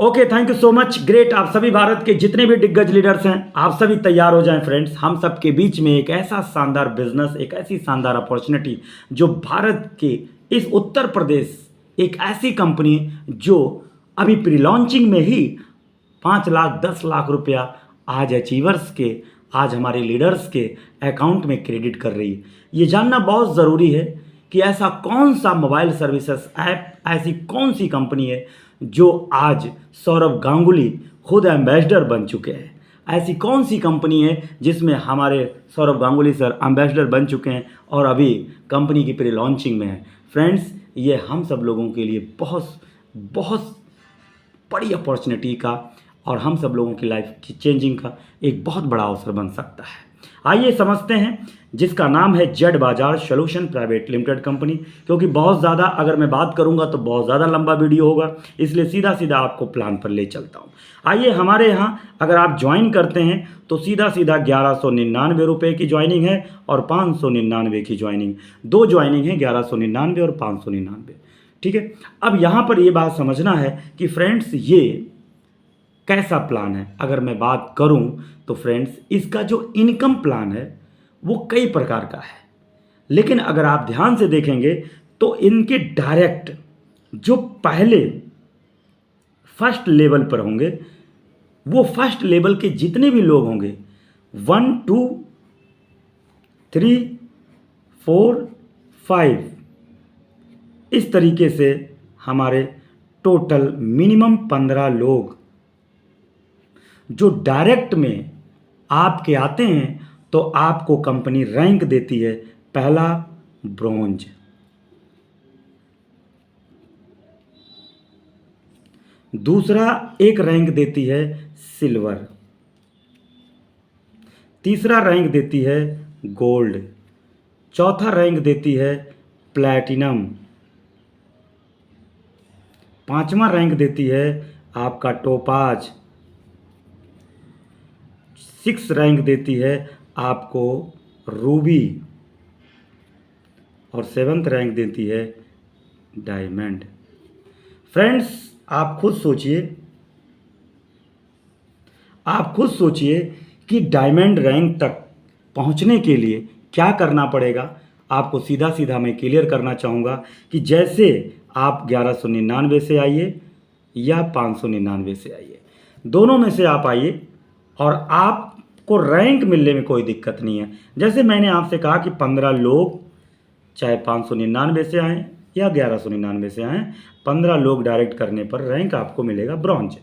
Okay, thank you so much. Great. आप सभी भारत के जितने भी दिग्गज लीडर्स हैं, आप सभी तैयार हो जाएं फ्रेंड्स। हम सबके बीच में एक ऐसा शानदार बिजनेस, एक ऐसी शानदार अपॉर्चुनिटी जो भारत के इस उत्तर प्रदेश, एक ऐसी कंपनी जो अभी प्री लॉन्चिंग में ही 5 लाख 10 लाख रुपया आज अचीवर्स के, आज हमारे लीडर्स के अकाउंट में क्रेडिट कर रही है। ये जानना बहुत ज़रूरी है कि ऐसा कौन सा मोबाइल सर्विसेज ऐप, ऐसी कौन सी कंपनी है जो आज सौरभ गांगुली खुद एम्बेसडर बन चुके हैं। ऐसी कौन सी कंपनी है जिसमें हमारे सौरभ गांगुली सर एम्बेसडर बन चुके हैं और अभी कंपनी की प्री लॉन्चिंग में है। फ्रेंड्स, ये हम सब लोगों के लिए बहुत बहुत बड़ी अपॉर्चुनिटी का और हम सब लोगों की लाइफ की चेंजिंग का एक बहुत बड़ा अवसर बन सकता है। आइए समझते हैं, जिसका नाम है जेड बाजार सॉल्यूशन प्राइवेट लिमिटेड कंपनी। क्योंकि बहुत ज़्यादा अगर मैं बात करूंगा तो बहुत ज़्यादा लंबा वीडियो होगा, इसलिए सीधा सीधा आपको प्लान पर ले चलता हूं। आइए, हमारे यहाँ अगर आप ज्वाइन करते हैं तो सीधा सीधा 1199 रुपये की ज्वाइनिंग है और 599 की ज्वाइनिंग, दो ज्वाइनिंग है, 1199 और 599। ठीक है। अब यहाँ पर ये बात समझना है कि फ्रेंड्स ये कैसा प्लान है। अगर मैं बात करूं तो फ्रेंड्स, इसका जो इनकम प्लान है वो कई प्रकार का है, लेकिन अगर आप ध्यान से देखेंगे तो इनके डायरेक्ट जो पहले फर्स्ट लेवल पर होंगे, वो फर्स्ट लेवल के जितने भी लोग होंगे 1 2 3 4 5 इस तरीके से हमारे टोटल मिनिमम 15 लोग जो डायरेक्ट में आपके आते हैं तो आपको कंपनी रैंक देती है पहला ब्रॉन्ज, दूसरा एक रैंक देती है सिल्वर, तीसरा रैंक देती है गोल्ड, चौथा रैंक देती है प्लैटिनम, पांचवा रैंक देती है आपका टोपाज, 6 रैंक देती है आपको रूबी और 7th रैंक देती है डायमंड। फ्रेंड्स, आप खुद सोचिए कि डायमंड रैंक तक पहुंचने के लिए क्या करना पड़ेगा। आपको सीधा सीधा मैं क्लियर करना चाहूँगा कि जैसे आप 1199 से आइए या 599 से आइए, दोनों में से आप आइए और आपको रैंक मिलने में कोई दिक्कत नहीं है। जैसे मैंने आपसे कहा कि 15 लोग चाहे 599 से आएँ या 1199 से आएँ, 15 लोग डायरेक्ट करने पर रैंक आपको मिलेगा ब्रॉन्ज।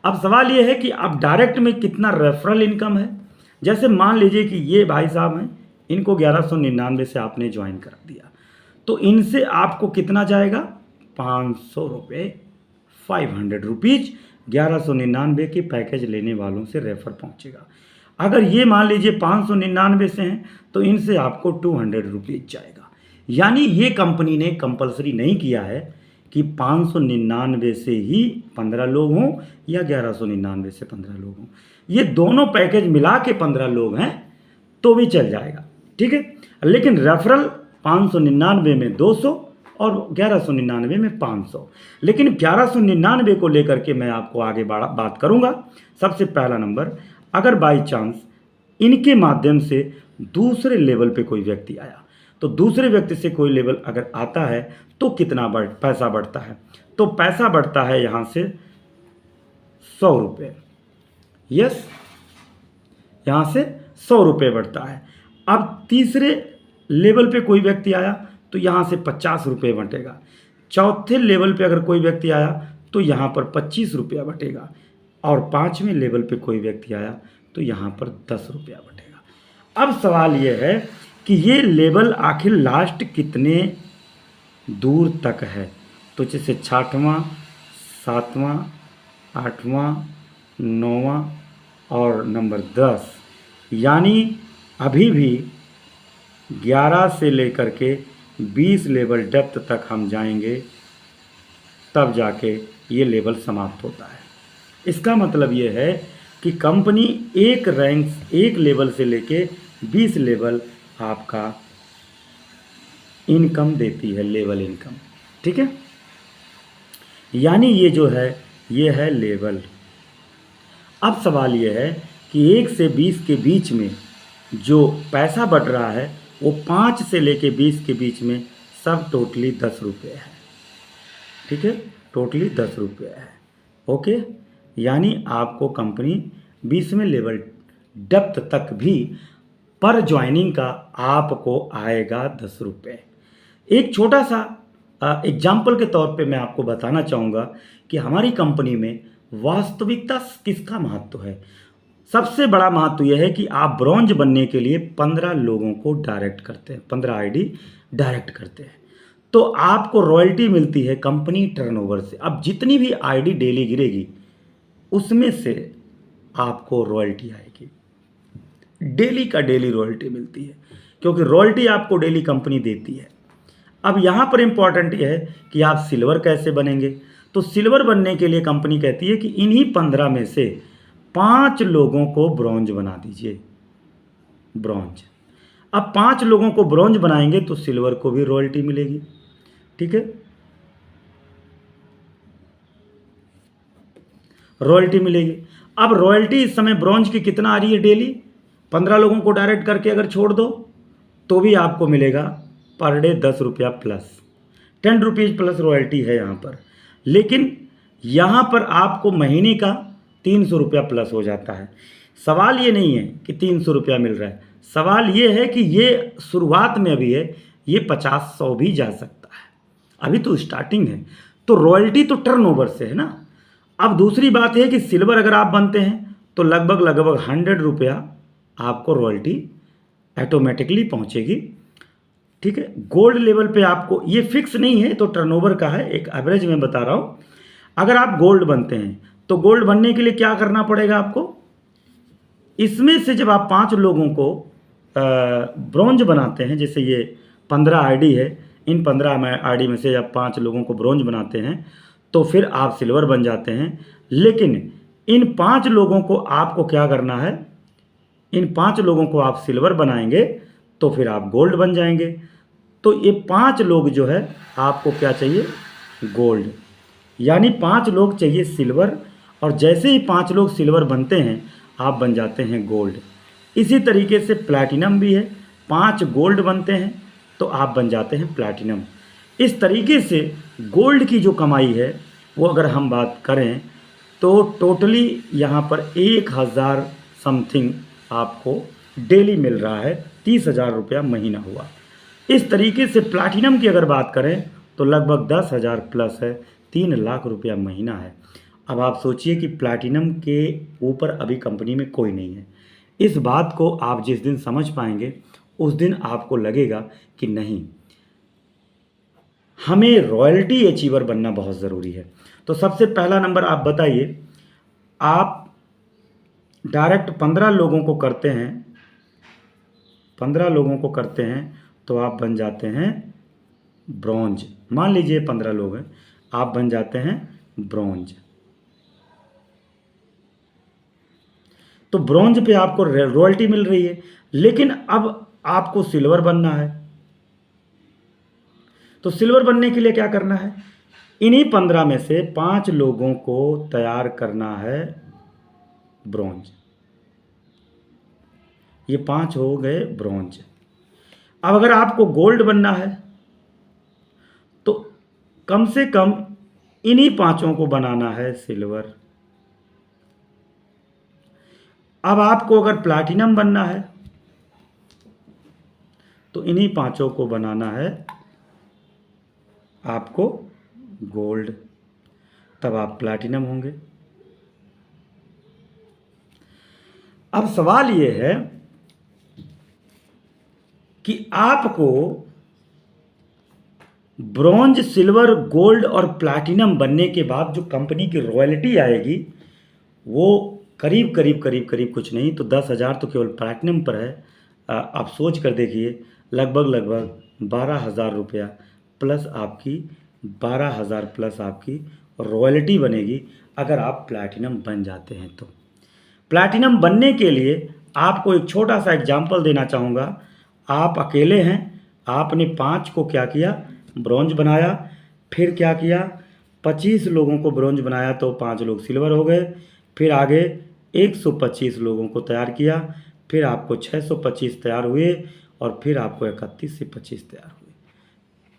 अब सवाल ये है कि अब डायरेक्ट में कितना रेफरल इनकम है। जैसे मान लीजिए कि ये भाई साहब हैं, इनको 1199 से आपने ज्वाइन कर दिया, तो इनसे आपको कितना जाएगा, 500 रुपये, 500 रुपीज़ 1199 के पैकेज लेने वालों से रेफर पहुंचेगा। अगर ये मान लीजिए 599 से हैं तो इनसे आपको 200 रुपीज़ जाएगा। यानी ये कंपनी ने कंपलसरी नहीं किया है कि 599 से ही 15 लोग हों या 1199 से 15 लोग हों। ये दोनों पैकेज मिला के 15 लोग हैं तो भी चल जाएगा, ठीक है। लेकिन रेफरल 599 में 200 और 1199 में 500। लेकिन 1199 को लेकर के मैं आपको आगे बात करूंगा। सबसे पहला नंबर, अगर बाई चांस इनके माध्यम से दूसरे लेवल पे कोई व्यक्ति आया, तो दूसरे व्यक्ति से कोई लेवल अगर आता है तो कितना पैसा बढ़ता है, तो पैसा बढ़ता है यहाँ से 100 रुपये। यस, यहाँ से 100 रुपये बढ़ता है। अब तीसरे लेवल पे कोई व्यक्ति आया तो यहाँ से 50 रुपये बटेगा। चौथे लेवल पे अगर कोई व्यक्ति आया तो यहाँ पर 25 रुपया बटेगा और 5वें लेवल पे कोई व्यक्ति आया तो यहाँ पर 10 रुपया बटेगा। अब सवाल ये है कि ये लेवल आखिर लास्ट कितने दूर तक है। तो जैसे 6वां, 7वां, 8वां, 9वां और नंबर 10, यानी अभी भी 11 से लेकर के 20 लेवल डेप्थ तक हम जाएंगे, तब जाके ये लेवल समाप्त होता है। इसका मतलब ये है कि कंपनी एक लेवल से लेके 20 लेवल आपका इनकम देती है, लेवल इनकम, ठीक है। यानी ये जो है ये है लेवल। अब सवाल ये है कि 1 से 20 के बीच में जो पैसा बढ़ रहा है वो 5 से लेके 20 के बीच में सब टोटली 10 रुपये है। ठीक है, टोटली 10 रुपये है। ओके, यानी आपको कंपनी 20 में लेवल डेप्थ तक भी पर ज्वाइनिंग का आपको आएगा 10 रुपये। एक छोटा सा एग्जाम्पल के तौर पे मैं आपको बताना चाहूँगा कि हमारी कंपनी में वास्तविकता किसका महत्व है। सबसे बड़ा महत्व यह है कि आप ब्रॉन्ज बनने के लिए 15 लोगों को डायरेक्ट करते हैं, 15 आईडी डायरेक्ट करते हैं, तो आपको रॉयल्टी मिलती है कंपनी टर्नओवर से। अब जितनी भी आईडी डेली गिरेगी उसमें से आपको रॉयल्टी आएगी, डेली का डेली रॉयल्टी मिलती है, क्योंकि रॉयल्टी आपको डेली कंपनी देती है। अब यहाँ पर इम्पॉर्टेंट यह है कि आप सिल्वर कैसे बनेंगे। तो सिल्वर बनने के लिए कंपनी कहती है कि इन्हीं 15 में से 5 लोगों को ब्रॉन्ज बना दीजिए, ब्रॉन्ज। अब 5 लोगों को ब्रॉन्ज बनाएंगे तो सिल्वर को भी रॉयल्टी मिलेगी। ठीक है, रॉयल्टी मिलेगी। अब रॉयल्टी इस समय ब्रॉन्ज की कितना आ रही है डेली, 15 लोगों को डायरेक्ट करके अगर छोड़ दो तो भी आपको मिलेगा पर डे 10 रुपया प्लस, 10 रुपीज़ प्लस रॉयल्टी है यहाँ पर। लेकिन यहाँ पर आपको महीने का 300 रुपया प्लस हो जाता है। सवाल ये नहीं है कि 300 रुपया मिल रहा है, सवाल ये है कि ये शुरुआत में अभी है, ये 50-100 भी जा सकता है, अभी तो स्टार्टिंग है। तो रॉयल्टी तो टर्नओवर से है ना। अब दूसरी बात है कि सिल्वर अगर आप बनते हैं तो लगभग 100 रुपया आपको रॉयल्टी ऑटोमेटिकली पहुंचेगी। ठीक है, गोल्ड लेवल पे आपको ये फिक्स नहीं है, तो टर्नओवर का है, एक एवरेज में बता रहा हूँ। अगर आप गोल्ड बनते हैं तो गोल्ड बनने के लिए क्या करना पड़ेगा आपको, इसमें से जब आप 5 लोगों को ब्रॉन्ज बनाते हैं, जैसे ये 15 आईडी है, इन 15 आईडी में से जब 5 लोगों को ब्रॉन्ज बनाते हैं तो फिर आप सिल्वर बन जाते हैं। लेकिन इन 5 लोगों को आपको क्या करना है, इन 5 लोगों को आप सिल्वर बनाएंगे तो फिर आप गोल्ड बन जाएंगे। तो ये 5 लोग जो है आपको क्या चाहिए, गोल्ड, यानी 5 लोग चाहिए सिल्वर, और जैसे ही 5 लोग सिल्वर बनते हैं आप बन जाते हैं गोल्ड। इसी तरीके से प्लैटिनम भी है, 5 गोल्ड बनते हैं तो आप बन जाते हैं प्लैटिनम। इस तरीके से गोल्ड की जो कमाई है वो अगर हम बात करें तो टोटली यहाँ पर 1000 समथिंग आपको डेली मिल रहा है, 30,000 रुपया महीना हुआ। इस तरीके से प्लैटिनम की अगर बात करें तो लगभग 10,000 प्लस है, 3 लाख रुपया महीना है। अब आप सोचिए कि प्लैटिनम के ऊपर अभी कंपनी में कोई नहीं है। इस बात को आप जिस दिन समझ पाएंगे उस दिन आपको लगेगा कि नहीं, हमें रॉयल्टी अचीवर बनना बहुत ज़रूरी है। तो सबसे पहला नंबर आप बताइए, आप डायरेक्ट 15 लोगों को करते हैं, 15 लोगों को करते हैं तो आप बन जाते हैं ब्रॉन्ज। मान लीजिए 15 लोग हैं, आप बन जाते हैं ब्रॉन्ज। तो ब्रॉन्ज पे आपको रॉयल्टी मिल रही है, लेकिन अब आपको सिल्वर बनना है। तो सिल्वर बनने के लिए क्या करना है, इन्हीं 15 में से 5 लोगों को तैयार करना है ब्रॉन्ज। ये 5 हो गए ब्रॉन्ज। अब अगर आपको गोल्ड बनना है तो कम से कम इन्हीं 5 को बनाना है सिल्वर। अब आपको अगर प्लैटिनम बनना है तो इन्हीं 5 को बनाना है आपको गोल्ड, तब आप प्लैटिनम होंगे। अब सवाल ये है कि आपको ब्रॉन्ज, सिल्वर, गोल्ड और प्लैटिनम बनने के बाद जो कंपनी की रॉयल्टी आएगी वो करीब करीब कुछ नहीं तो 10,000 तो केवल प्लैटिनम पर है। आप सोच कर देखिए, लगभग 12,000 रुपया प्लस आपकी 12,000 प्लस आपकी रॉयल्टी बनेगी अगर आप प्लैटिनम बन जाते हैं। तो प्लैटिनम बनने के लिए आपको एक छोटा सा एग्जाम्पल देना चाहूँगा। आप अकेले हैं, आपने 5 को क्या किया, ब्रॉन्ज बनाया, फिर क्या किया, 25 लोगों को ब्रॉन्ज बनाया तो 5 लोग सिल्वर हो गए। फिर आगे 125 लोगों को तैयार किया, फिर आपको 625 तैयार हुए और फिर आपको 31 से 25 तैयार हुए।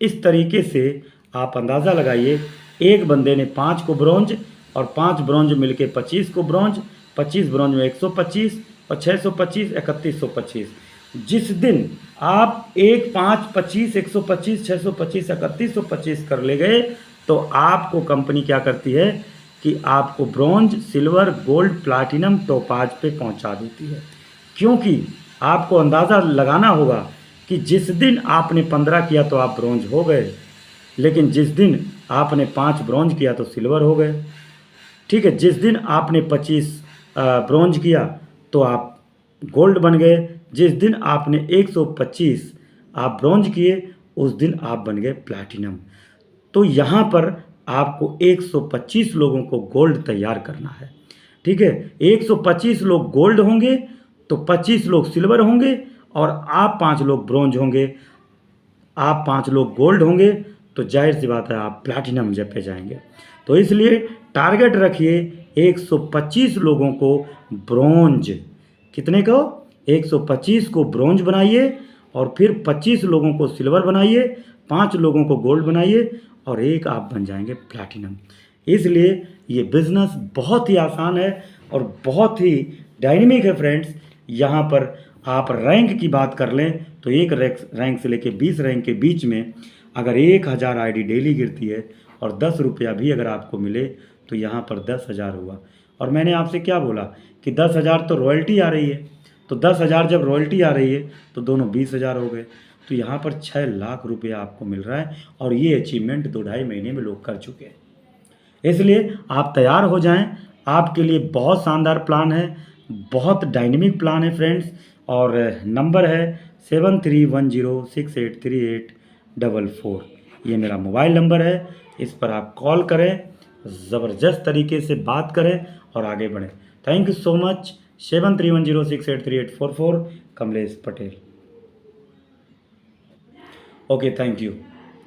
इस तरीके से आप अंदाज़ा लगाइए, एक बंदे ने 5 को ब्रॉन्ज और 5 ब्रॉन्ज मिलके 25 को ब्रॉन्ज, 25 ब्रॉन्ज में 125 और 625 3125। जिस दिन आप 1 5 25 125 625 3125 कर ले गए तो आपको कंपनी क्या करती है कि आपको bronze, silver, gold, platinum, topaz पे पहुंचा देती है। क्योंकि आपको अंदाज़ा लगाना होगा कि जिस दिन आपने 15 किया तो आप ब्रॉन्ज हो गए, लेकिन जिस दिन आपने 5 ब्रॉन्ज किया तो सिल्वर हो गए। ठीक है, जिस दिन आपने 25 ब्रॉन्ज किया तो आप गोल्ड बन गए, जिस दिन आपने 125 आप ब्रॉन्ज किए उस दिन आप बन गए प्लैटिनम। तो यहाँ पर आपको 125 लोगों को गोल्ड तैयार करना है। ठीक है, 125 लोग गोल्ड होंगे तो 25 लोग सिल्वर होंगे और आप 5 लोग ब्रॉन्ज होंगे, आप 5 लोग गोल्ड होंगे, तो जाहिर सी बात है आप प्लैटिनम जब पे जाएंगे। तो इसलिए टारगेट रखिए 125 लोगों को ब्रॉन्ज, कितने को 125 को ब्रॉन्ज बनाइए और फिर 25 लोगों को सिल्वर बनाइए, 5 लोगों को गोल्ड बनाइए और एक आप बन जाएंगे प्लैटिनम। इसलिए ये बिज़नेस बहुत ही आसान है और बहुत ही डायनेमिक है फ्रेंड्स। यहाँ पर आप रैंक की बात कर लें तो एक रैंक से लेके 20 रैंक के बीच में अगर 1000 आईडी डेली गिरती है और 10 रुपया भी अगर आपको मिले तो यहाँ पर 10,000 हुआ। और मैंने आपसे क्या बोला कि 10,000 तो रॉयल्टी आ रही है, तो 10,000 जब रॉयल्टी आ रही है तो दोनों 20,000 हो गए। तो यहाँ पर 6 लाख रुपया आपको मिल रहा है और ये अचीवमेंट 2-2.5 महीने में लोग कर चुके हैं। इसलिए आप तैयार हो जाएं, आपके लिए बहुत शानदार प्लान है, बहुत डायनेमिक प्लान है फ्रेंड्स। और नंबर है 7310683844। ये मेरा मोबाइल नंबर है, इस पर आप कॉल करें, ज़बरदस्त तरीके से बात करें और आगे बढ़ें। Thank you so much. 7310683844 Kamlesh Patel. Okay, thank you.